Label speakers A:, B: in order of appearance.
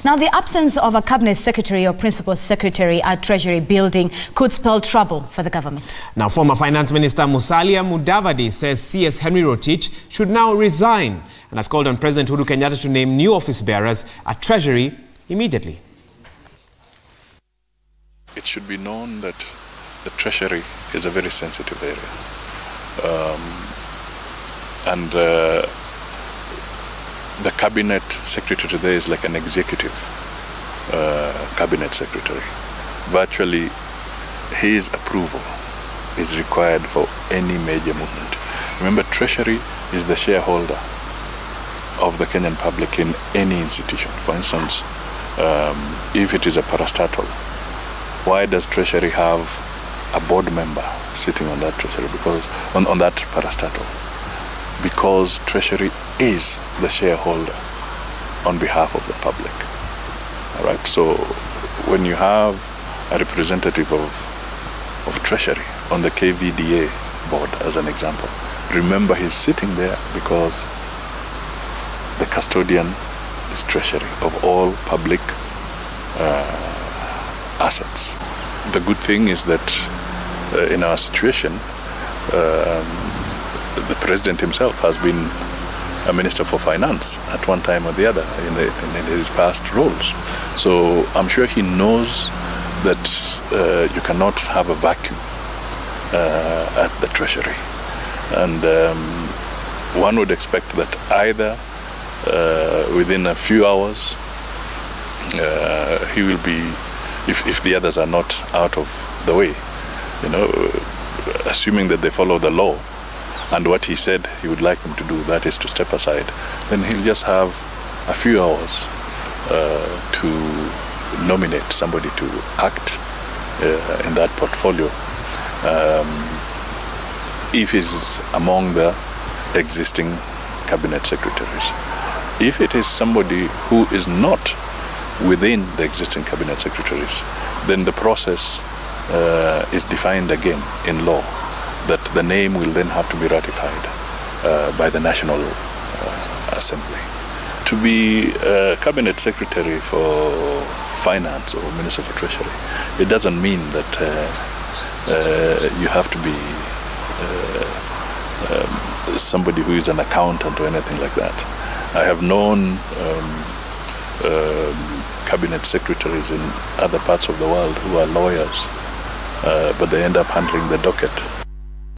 A: Now, the absence of a cabinet secretary or principal secretary at Treasury building could spell trouble for the government. Now, former Finance Minister Musalia Mudavadi says CS Henry Rotich should now resign and has called on President Uhuru Kenyatta to name new office bearers at Treasury immediately.
B: It should be known that the Treasury is a very sensitive area. The cabinet secretary there is like an executive cabinet secretary. Virtually, his approval is required for any major movement. Remember, Treasury is the shareholder of the Kenyan public in any institution. For instance, if it is a parastatal, why does Treasury have a board member sitting on that Treasury? Because on that parastatal? Because Treasury is the shareholder on behalf of the public. All right. So when you have a representative of Treasury on the KVDA board, as an example, remember he's sitting there because the custodian is Treasury of all public assets. The good thing is that in our situation, the president himself has been a minister for finance at one time or the other in his past roles. So I'm sure he knows that you cannot have a vacuum at the Treasury. And one would expect that either within a few hours he will be, if the others are not out of the way, you know, assuming that they follow the law, and what he said he would like them to do, that is to step aside, then he'll just have a few hours to nominate somebody to act in that portfolio if he's among the existing cabinet secretaries. If it is somebody who is not within the existing cabinet secretaries, then the process is defined again in law, that the name will then have to be ratified by the National Assembly. To be a cabinet secretary for finance or minister for treasury, it doesn't mean that you have to be somebody who is an accountant or anything like that. I have known cabinet secretaries in other parts of the world who are lawyers, but they end up handling the docket